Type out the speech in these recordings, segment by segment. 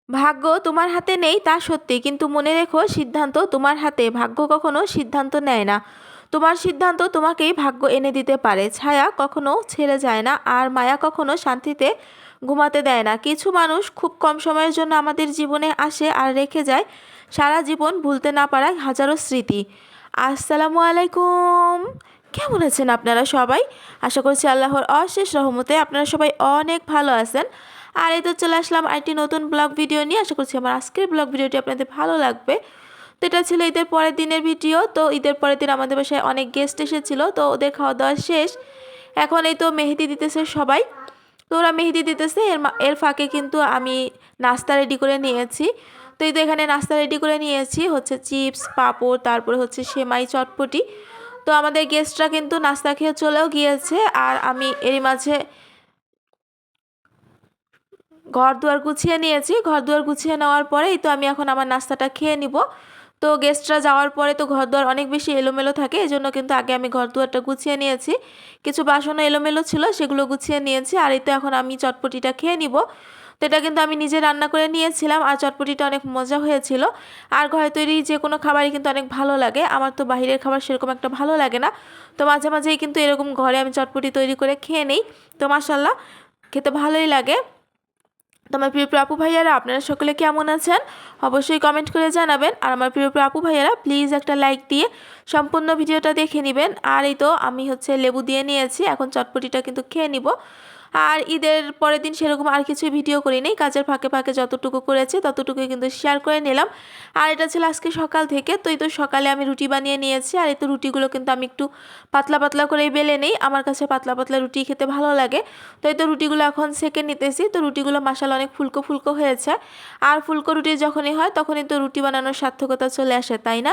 ভাগ্য তোমার হাতে নেই তা সত্যি, কিন্তু মনে রেখো সিদ্ধান্ত তোমার হাতে। ভাগ্য কখনো সিদ্ধান্ত নেয় না, তোমার সিদ্ধান্ত তোমাকেই ভাগ্য এনে দিতে পারে। ছায়া কখনো ছেড়ে যায় না, আর মায়া কখনো শান্তিতে ঘুমাতে দেয় না। কিছু মানুষ খুব কম সময়ের জন্য আমাদের জীবনে আসে আর রেখে যায় সারা জীবন ভুলতে না পারা হাজারো স্মৃতি। আসসালামু আলাইকুম, কেমন আছেন আপনারা সবাই? আশা করছি আল্লাহর অশেষ রহমতে আপনারা সবাই অনেক ভালো আছেন। আর এই তো চলে আসলাম আরেকটি নতুন ব্লগ ভিডিও নিয়ে। আশা করছি আমার আজকের ব্লগ ভিডিওটি আপনাদের ভালো লাগবে। তো এটা ছিল ঈদের পরের দিনের ভিডিও। তো ঈদের পরের দিন আমাদের বাসায় অনেক গেস্ট এসেছিলো, তো ওদের খাওয়া দাওয়া শেষ। এখন এই তো মেহেদি দিতেছে সবাই। তো ওরা মেহেদি দিতেছে, এর ফাঁকে কিন্তু আমি নাস্তা রেডি করে নিয়েছি। তো এই তো এখানে নাস্তা রেডি করে নিয়েছি হচ্ছে চিপস, পাঁপড়, তারপরে হচ্ছে সেমাই, চটপটি। তো আমাদের গেস্টরা কিন্তু নাস্তা খেয়ে চলেও গিয়েছে, আর আমি এরই মাঝে ঘর দুয়ার গুছিয়ে নিয়েছি। ঘর দুয়ার গুছিয়ে নেওয়ার পরেই তো আমি এখন আমার নাস্তাটা খেয়ে নিব। তো গেস্টরা যাওয়ার পরে তো ঘর দুয়ার অনেক বেশি এলোমেলো থাকে, এই জন্য কিন্তু আগে আমি ঘর দুয়ারটা গুছিয়ে নিয়েছি। কিছু বাসনও এলোমেলো ছিল, সেগুলো গুছিয়ে নিয়েছি। আর এই তো এখন আমি চটপটিটা খেয়ে নিব। তো এটা কিন্তু আমি নিজে রান্না করে নিয়েছিলাম, আর চটপটিটা অনেক মজা হয়েছিল। আর ঘরে তৈরি যে কোনো খাবারই কিন্তু অনেক ভালো লাগে। আমার তো বাইরের খাবার সেরকম একটা ভালো লাগে না, তো মাঝে মাঝেই কিন্তু এরকম ঘরে আমি চটপটি তৈরি করে খেয়ে নিই। তো মাশাল্লাহ, খেতে ভালোই লাগে। তো আমার প্রিয় প্রিয় আপু ভাইয়ারা, আপনারা সকলে কেমন আছেন অবশ্যই কমেন্ট করে জানাবেন। আর আমার প্রিয় প্রিয় আপু ভাইয়ারা, প্লিজ একটা লাইক দিয়ে সম্পূর্ণ ভিডিওটা দেখে নেবেন। আর এই তো আমি হচ্ছে লেবু দিয়ে নিয়েছি, এখন চটপটিটা কিন্তু খেয়ে নিব। আর ঈদের পরের দিন সেরকম আর কিছু ভিডিও করি নেই, কাজের ফাঁকে ফাঁকে যতটুকু করেছি ততটুকুই কিন্তু শেয়ার করে নিলাম। আর এটা ছিল আজকে সকাল থেকে। তো এই তো সকালে আমি রুটি বানিয়ে নিয়েছি, আর এই তো রুটিগুলো কিন্তু আমি একটু পাতলা পাতলা করে বেলে নেই, আমার কাছে পাতলা পাতলা রুটি খেতে ভালো লাগে। তো এই তো রুটিগুলো এখন সেকে নিতেছি। তো রুটিগুলো মাসালা অনেক ফুলকো ফুলকো হয়েছে। আর ফুলকো রুটি যখনই হয় তখনই তো রুটি বানানোর সার্থকতা চলে আসে, তাই না?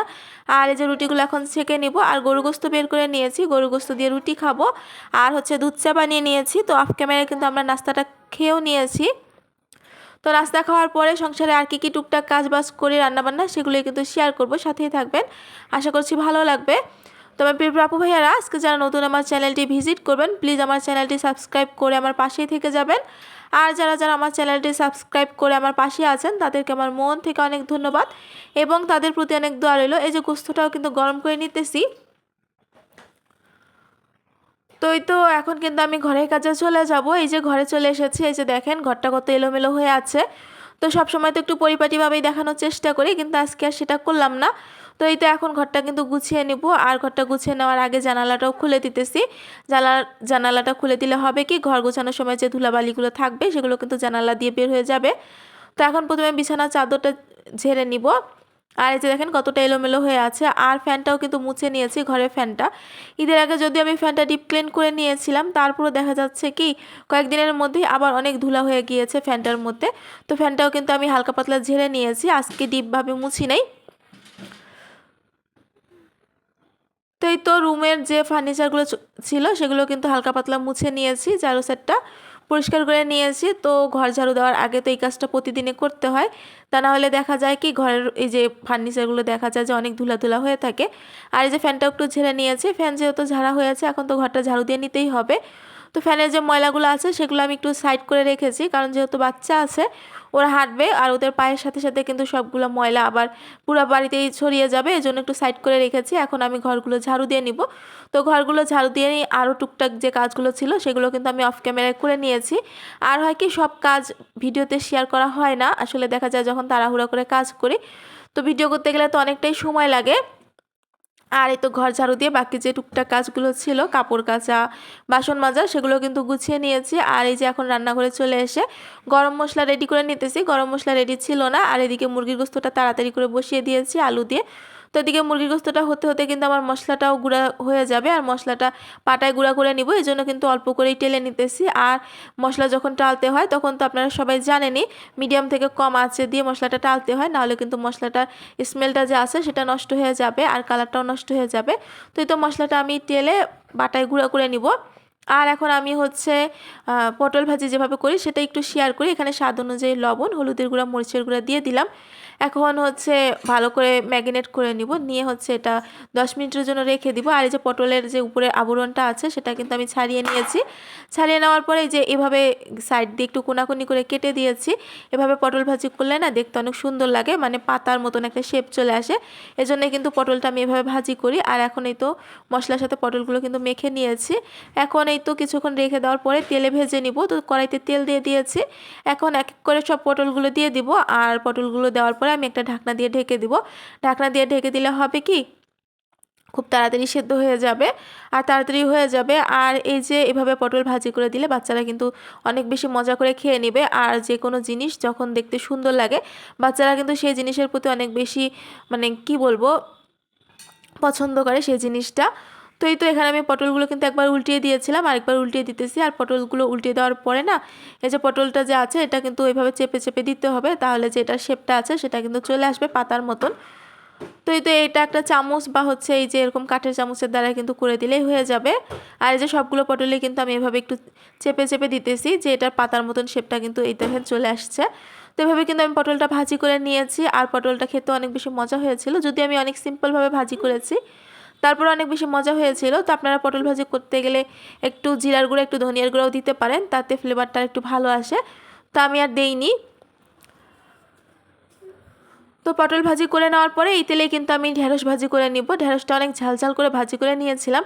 আর এই যে রুটিগুলো এখন সেকে নিব। আর গরু গোস্ত বের করে নিয়েছি, গরু গোস্ত দিয়ে রুটি খাবো। আর হচ্ছে দুধ চা বানিয়ে নিয়েছি। তো অফ ক্যামেরায় কিন্তু আমরা নাস্তাটা খেয়েও নিয়েছি। তো নাস্তা খাওয়ার পরে সংসারে আর কি টুকটাক কাজ বাজ করে রান্নাবান্না সেগুলোই কিন্তু শেয়ার করব, সাথেই থাকবেন, আশা করছি ভালো লাগবে। তো আমার প্রিয় আপু ভাইয়ারা, আজকে যারা নতুন আমার চ্যানেলটি ভিজিট করবেন, প্লিজ আমার চ্যানেলটি সাবস্ক্রাইব করে আমার পাশেই থেকে যাবেন। আর যারা যারা আমার চ্যানেলটি সাবস্ক্রাইব করে আমার পাশে আছেন তাদেরকে আমার মন থেকে অনেক ধন্যবাদ, এবং তাদের প্রতি অনেক দোয়া রইল। এই যে গোস্তটাও কিন্তু গরম করে নিতেছি। তো এই তো এখন কিন্তু আমি ঘরের কাজে চলে যাব। এই যে ঘরে চলে এসেছি, এই যে দেখেন ঘরটা কত এলোমেলো হয়ে আছে। তো সব সময় তো একটু পরিপাটিভাবেই দেখানোর চেষ্টা করি, কিন্তু আজকে আর সেটা করলাম না। তো এই তো এখন ঘরটা কিন্তু গুছিয়ে নিব। আর ঘরটা গুছিয়ে নেওয়ার আগে জানালাটাও খুলে দিতেছি। জানালাটা খুলে দিলে হবে কি, ঘর গোছানোর সময় যে ধুলাবালিগুলো থাকবে সেগুলো কিন্তু জানালা দিয়ে বের হয়ে যাবে। তো এখন প্রথমে বিছানার চাদরটা ঝেড়ে নিব। আর এই যে দেখেন কতটা এলোমেলো হয়ে আছে। আর ফ্যানটাও কিন্তু মুছে নিয়েছি, ঘরের ফ্যানটা। ঈদের আগে যদি আমি ফ্যানটা ডিপ ক্লিন করে নিয়েছিলাম, তারপরে দেখা যাচ্ছে কি কয়েকদিনের মধ্যেই আবার অনেক ধুলা হয়ে গিয়েছে ফ্যানটার মধ্যে। তো ফ্যানটাও কিন্তু আমি হালকা পাতলা ঝেড়ে নিয়েছি, আজকে ডিপভাবে মুছি নাই। তো এই তো রুমের যে ফার্নিচারগুলো ছিল সেগুলো কিন্তু হালকা পাতলা মুছে নিয়েছি, ঝাড়ু সেটটা পরিষ্কার করে নিয়েছি। তো ঘর ঝাড়ু দেওয়ার আগে তো এই কাজটা প্রতিদিনে করতে হয়, তা না হলে দেখা যায় কি ঘরের এই যে ফার্নিচারগুলো দেখা যায় যে অনেক ধুলা ধুলা হয়ে থাকে। আর এই যে ফ্যানটাও একটু ঝেড়ে নিয়েছি, ফ্যান যেহেতু ঝাড়া হয়েছে এখন তো ঘরটা ঝাড়ু দিয়ে নিতেই হবে। তো ফ্যানের যে ময়লাগুলো আছে সেগুলো আমি একটু সাইড করে রেখেছি, কারণ যেহেতু বাচ্চা আছে ওরা হাঁটবে আর ওদের পায়ের সাথে সাথে কিন্তু সবগুলো ময়লা আবার পুরো বাড়িতেই ছড়িয়ে যাবে, এই জন্য একটু সাইড করে রেখেছি। এখন আমি ঘরগুলো ঝাড়ু দিয়ে নিব। তো ঘরগুলো ঝাড়ু দিয়ে নিয়ে আরও টুকটাক যে কাজগুলো ছিল সেগুলো কিন্তু আমি অফ ক্যামেরায় করে নিয়েছি। আর হয় কি সব কাজ ভিডিওতে শেয়ার করা হয় না, আসলে দেখা যায় যখন তাড়াহুড়া করে কাজ করি তো ভিডিও করতে গেলে তো অনেকটাই সময় লাগে। আর এই তো ঘর ঝাড়ু দিয়ে বাকি যে টুকটাক কাজগুলো ছিল, কাপড় কাচা, বাসন মাজা, সেগুলো কিন্তু গুছিয়ে নিয়েছি। আর এই যে এখন রান্নাঘরে চলে এসে গরম মশলা রেডি করে নিতেছি। গরম মশলা রেডি ছিল না, আর এদিকে মুরগির গোস্তটা তাড়াতাড়ি করে বসিয়ে দিয়েছি আলু দিয়ে। তো এদিকে মুরগির গোস্তটা হতে হতে কিন্তু আমার মশলাটাও গুঁড়া হয়ে যাবে, আর মশলাটা পাটায় গুঁড়া করে নিব, এই জন্য কিন্তু অল্প করেই টেলে নিতেছি। আর মশলা যখন টালতে হয় তখন তো আপনারা সবাই জানেনই, মিডিয়াম থেকে কম আঁচে দিয়ে মশলাটা টালতে হয়, নাহলে কিন্তু মশলাটার স্মেলটা যে আছে সেটা নষ্ট হয়ে যাবে আর কালারটাও নষ্ট হয়ে যাবে। তো এই তো মশলাটা আমি টেলে বাটায় গুঁড়া করে নিব। আর এখন আমি হচ্ছে পটল ভাজি যেভাবে করি সেটা একটু শেয়ার করি। এখানে স্বাদ অনুযায়ী লবণ, হলুদের গুঁড়া, মরিচের গুঁড়া দিয়ে দিলাম। এখন হচ্ছে ভালো করে ম্যারিনেট করে নিব, নিয়ে হচ্ছে এটা 10 মিনিটের জন্য রেখে দিব। আর এই যে পটলের যে উপরে আবরণটা আছে সেটা কিন্তু আমি ছাড়িয়ে নিয়েছি। ছাড়িয়ে নেওয়ার পরে যে এভাবে সাইড দিয়ে একটু কোনাকুনি করে কেটে দিয়েছি। এভাবে পটল ভাজি করলে না দেখতে অনেক সুন্দর লাগে, মানে পাতার মতন একটা শেপ চলে আসে। এজন্যই কিন্তু পটলটা আমি এভাবে ভাজি করি। আর এখন এই তো মশলার সাথে পটলগুলো কিন্তু মেখে নিয়েছি। এখন এই তো কিছুক্ষণ রেখে দেওয়ার পরে তেলে ভেজে নিব। তো কড়াইতে তেল দিয়ে দিয়েছি। এখন এক এক করে সব পটলগুলো দিয়ে দিব। আর পটলগুলো দেওয়ার পরে আমি একটা ঢাকনা দিয়ে ঢেকে দিব। ঢাকনা দিয়ে ঢেকে দিলে হবে কি, খুব তাড়াতাড়ি সেদ্ধ হয়ে যাবে আর তাড়াতাড়ি হয়ে যাবে। আর এই যে এভাবে পটল ভাজি করে দিলে বাচ্চারা কিন্তু অনেক বেশি মজা করে খেয়ে নেবে। আর যে কোনো জিনিস যখন দেখতে সুন্দর লাগে বাচ্চারা কিন্তু সেই জিনিসের প্রতি অনেক বেশি, মানে কি বলবো, পছন্দ করে সেই জিনিসটা। তো এই তো এখানে আমি পটলগুলো কিন্তু একবার উল্টিয়ে দিয়েছিলাম, আরেকবার উল্টিয়ে দিতেছি। আর পটলগুলো উল্টিয়ে দেওয়ার পরে না এই যে পটলটা যে আছে এটা কিন্তু ওইভাবে চেপে চেপে দিতে হবে, তাহলে যে এটার শেপটা আছে সেটা কিন্তু চলে আসবে পাতার মতন। তো এই তো এটা একটা চামচ বা হচ্ছে এই যে এরকম কাঠের চামচের দ্বারা কিন্তু করে দিলেই হয়ে যাবে। আর এই যে সবগুলো পটলে কিন্তু আমি এভাবে একটু চেপে চেপে দিতেছি, যে এটার পাতার মতন শেপটা কিন্তু এই দেখেন চলে আসছে। তো এভাবে কিন্তু আমি পটলটা ভাজি করে নিয়েছি। আর পটলটা খেতে অনেক বেশি মজা হয়েছিল, যদি আমি অনেক সিম্পলভাবে ভাজি করেছি, তারপর অনেক বেশি মজা হয়েছিল। তো আপনারা পটল ভাজি করতে গেলে একটু জিরার গুঁড়ো একটু ধনিয়ার গুঁড়োও দিতে পারেন, তাতে ফ্লেভারটা একটু ভালো আসে। তো আমি আর দেইনি। তো পটল ভাজি করে নেওয়ার পরে এই তেলে কিন্তু আমি ঢেঁড়স ভাজি করে নিব। ঢেঁড়সটা অনেক ঝাল ঝাল করে ভাজি করে নিয়েছিলাম।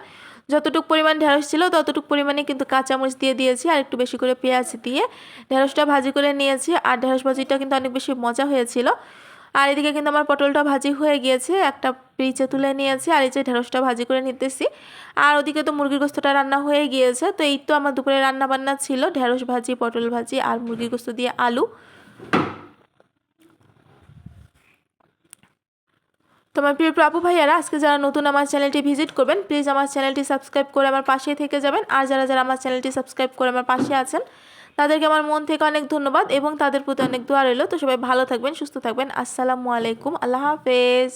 যতটুকু পরিমাণ ঢেঁড়স ছিল ততটুকু পরিমাণে কিন্তু কাঁচামরিচ দিয়ে দিয়েছি আর একটু বেশি করে পেঁয়াজ দিয়ে ঢেঁড়সটা ভাজি করে নিয়েছি। আর ঢেঁড়স ভাজিটা কিন্তু অনেক বেশি মজা হয়েছিল। আর এদিকে কিন্তু আমার পটলটা ভাজি হয়ে গিয়েছে, একটা পিচে তুলে নিয়েছি। আর এই যে ঢেঁড়সটা ভাজি করে নিতেছি। আর ওদিকে তো মুরগির গোস্তটা রান্না হয়ে গিয়েছে। তো এই তো আমার দুপুরে রান্না বান্না ছিল ঢেঁড়স ভাজি, পটল ভাজি আর মুরগির গোস্ত দিয়ে আলু। তোমার প্রিয় আপু ভাইয়ারা, আজকে যারা নতুন আমার চ্যানেলটি ভিজিট করবেন প্লিজ আমার চ্যানেলটি সাবস্ক্রাইব করে আমার পাশেই থেকে যাবেন। আর যারা যারা আমার চ্যানেলটি সাবস্ক্রাইব করে আমার পাশে আছেন তাদেরকে আমার মন থেকে অনেক ধন্যবাদ এবং তাদের প্রতি অনেক দোয়া রইল। তো সবাই ভালো থাকবেন, সুস্থ থাকবেন। আসসালামু আলাইকুম, আল্লাহ হাফেজ।